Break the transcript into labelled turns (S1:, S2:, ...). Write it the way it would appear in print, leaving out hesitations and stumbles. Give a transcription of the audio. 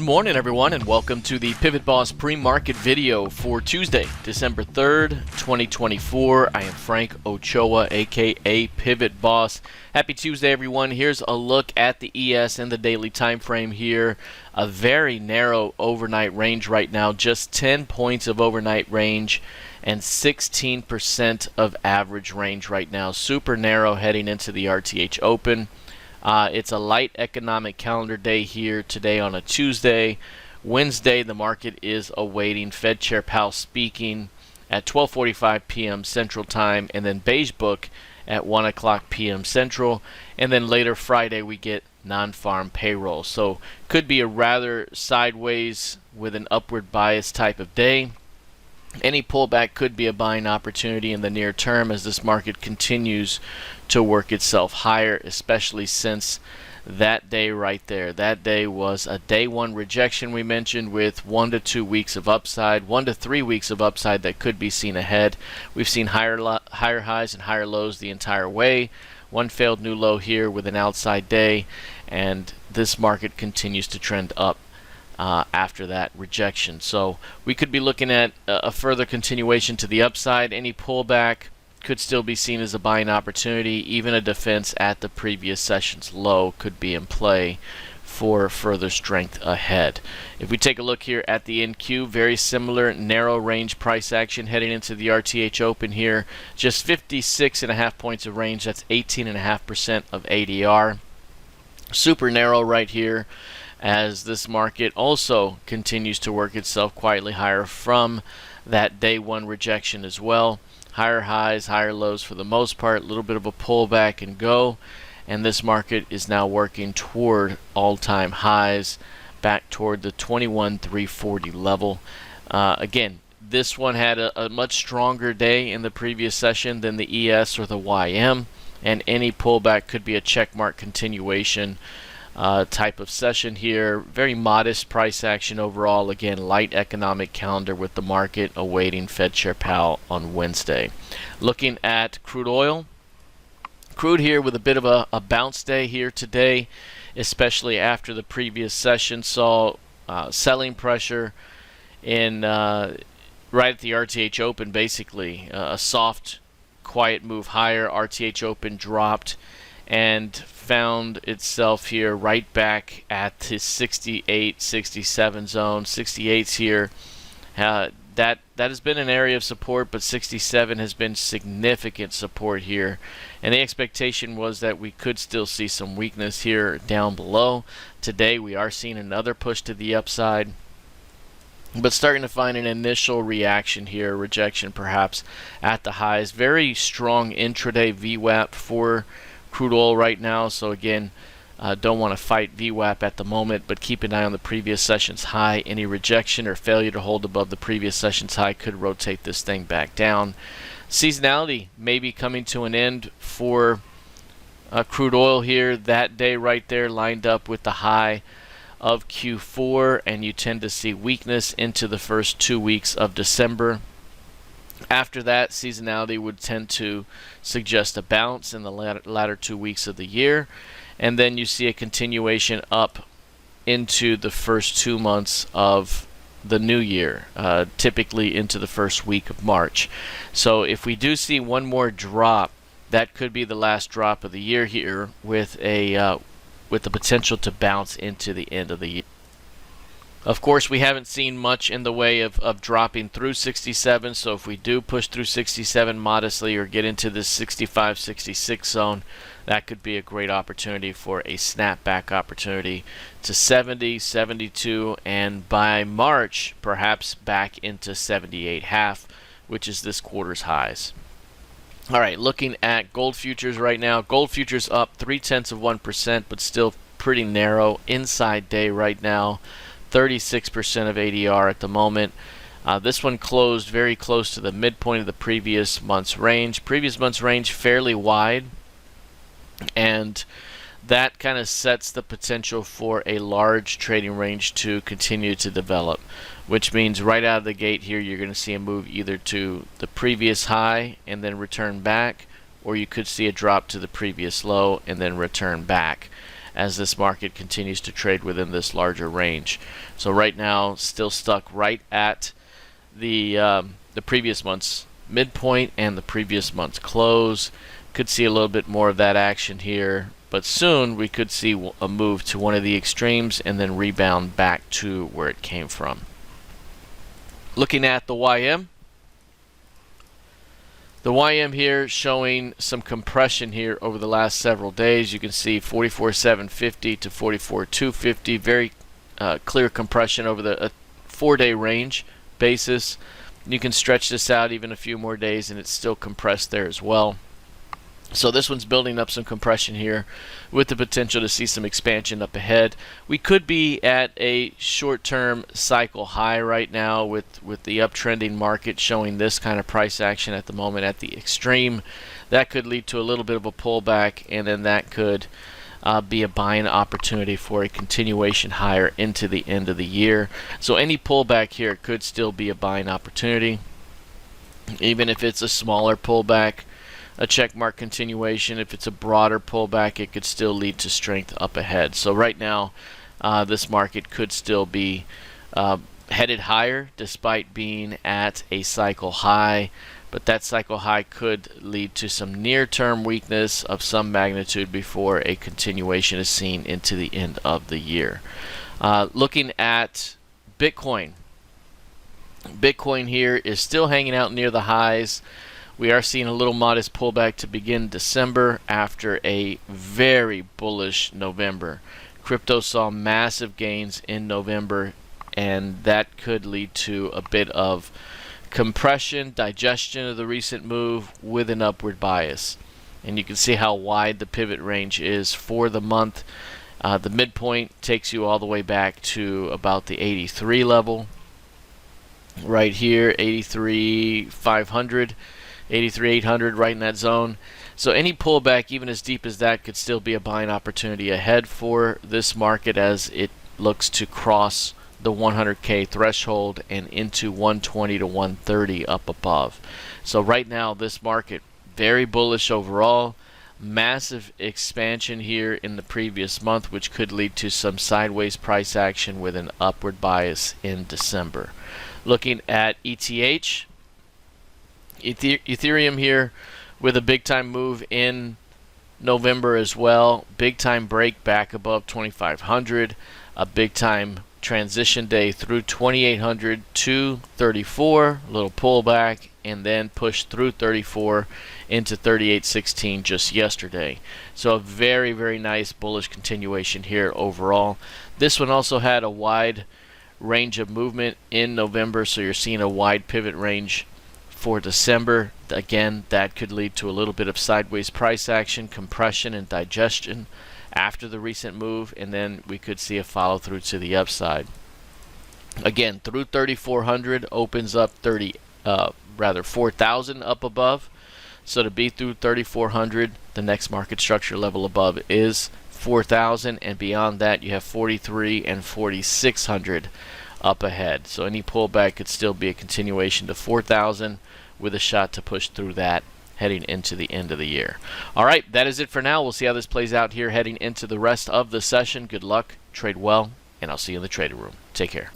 S1: morning, everyone, and welcome to the PivotBoss pre-market video for Tuesday, December 3rd, 2024. I am Frank Ochoa, aka PivotBoss. Happy Tuesday, everyone. Here's a look at the ES in the daily time frame here. A very narrow overnight range right now, just 10 points of overnight range and 16% of average range right now. Super narrow heading into the RTH Open. It's a light economic calendar day here today on a Tuesday. Wednesday, the market is awaiting Fed Chair Powell speaking at 12:45 p.m. Central Time, and then Beige Book at 1 o'clock p.m. Central. And then later Friday, we get non-farm payroll. So could be a rather sideways with an upward bias type of day. Any pullback could be a buying opportunity in the near term as this market continues to work itself higher, especially since that day right there. That day was a day one rejection we mentioned with 1 to 2 weeks of upside, 1 to 3 weeks of upside that could be seen ahead. We've seen higher highs and higher lows the entire way. One failed new low here with an outside day, and this market continues to trend up after that rejection. So we could be looking at a further continuation to the upside. Any pullback could still be seen as a buying opportunity. Even a defense at the previous session's low could be in play for further strength ahead. If we take a look here at the NQ, very similar narrow range price action heading into the RTH Open here. Just 56.5 points of range. That's 18.5% of ADR. Super narrow right here, as this market also continues to work itself quietly higher from that day one rejection as well. Higher highs, higher lows for the most part, a little bit of a pullback and go, and this market is now working toward all-time highs, back toward the 21,340 level. Again, this one had a much stronger day in the previous session than the ES or the YM, and any pullback could be a checkmark continuation type of session here. Very modest price action overall. Again, light economic calendar with the market awaiting Fed Chair Powell on Wednesday. Looking at crude oil. Crude here with a bit of a bounce day here today, especially after the previous session saw selling pressure in right at the RTH Open, basically. A soft, quiet move higher. RTH Open dropped and found itself here right back at the 68, 67 zone. 68's here. That has been an area of support, but 67 has been significant support here. And the expectation was that we could still see some weakness here down below. Today we are seeing another push to the upside, but starting to find an initial reaction here, rejection perhaps at the highs. Very strong intraday VWAP for crude oil right now, so again, don't want to fight VWAP at the moment, but keep an eye on the previous session's high. Any rejection or failure to hold above the previous session's high could rotate this thing back down. Seasonality may be coming to an end for crude oil here. That day right there lined up with the high of Q4, and you tend to see weakness into the first 2 weeks of December. After that, seasonality would tend to suggest a bounce in the latter 2 weeks of the year, and then you see a continuation up into the first 2 months of the new year, typically into the first week of March. So if we do see one more drop, that could be the last drop of the year here, with the potential to bounce into the end of the year. Of course, we haven't seen much in the way of dropping through 67, so if we do push through 67 modestly or get into this 65, 66 zone, that could be a great opportunity for a snapback opportunity to 70, 72, and by March, perhaps back into 78.5, which is this quarter's highs. All right, looking at gold futures right now. Gold futures up 0.3%, but still pretty narrow. Inside day right now. 36% of ADR at the moment. This one closed very close to the midpoint of the previous month's range. Previous month's range fairly wide, and that kind of sets the potential for a large trading range to continue to develop, which means right out of the gate here you're going to see a move either to the previous high and then return back, or you could see a drop to the previous low and then return back. as this market continues to trade within this larger range. So right now, still stuck right at the previous month's midpoint and the previous month's close. Could see a little bit more of that action here, but soon we could see a move to one of the extremes and then rebound back to where it came from. Looking at the YM. The YM here showing some compression here over the last several days. You can see 44,750 to 44,250. Very clear compression over the 4-day range basis. You can stretch this out even a few more days and it's still compressed there as well. So this one's building up some compression here with the potential to see some expansion up ahead. We could be at a short-term cycle high right now with the uptrending market showing this kind of price action at the moment at the extreme. That could lead to a little bit of a pullback, and then that could be a buying opportunity for a continuation higher into the end of the year. So any pullback here could still be a buying opportunity, even if it's a smaller pullback. A checkmark continuation. If it's a broader pullback, it could still lead to strength up ahead. So right now, this market could still be headed higher despite being at a cycle high, but that cycle high could lead to some near-term weakness of some magnitude before a continuation is seen into the end of the year. Looking at Bitcoin. Bitcoin here is still hanging out near the highs. We are seeing a little modest pullback to begin December after a very bullish November. Crypto saw massive gains in November, and that could lead to a bit of compression, digestion of the recent move with an upward bias. And you can see how wide the pivot range is for the month. The midpoint takes you all the way back to about the 83 level. Right here, 83,500. 83,800 right in that zone. So any pullback, even as deep as that, could still be a buying opportunity ahead for this market as it looks to cross the 100K threshold and into 120 to 130 up above. So right now, this market very bullish overall. Massive expansion here in the previous month, which could lead to some sideways price action with an upward bias in December. Looking at ETH. Ethereum here with a big time move in November as well. Big time break back above 2,500. A big time transition day through 2,800 to 34. A little pullback and then push through 34 into 38.16 just yesterday. So a very, very nice bullish continuation here overall. This one also had a wide range of movement in November, so you're seeing a wide pivot range for December. Again, that could lead to a little bit of sideways price action, compression, and digestion after the recent move, and then we could see a follow through to the upside. Again, through 3,400 opens up 4,000 up above. So to be through 3,400, the next market structure level above is 4,000, and beyond that you have 43 and 4,600 up ahead. So any pullback could still be a continuation to 4,000 with a shot to push through that heading into the end of the year. All right, that is it for now. We'll see how this plays out here heading into the rest of the session. Good luck, trade well, and I'll see you in the trading room. Take care.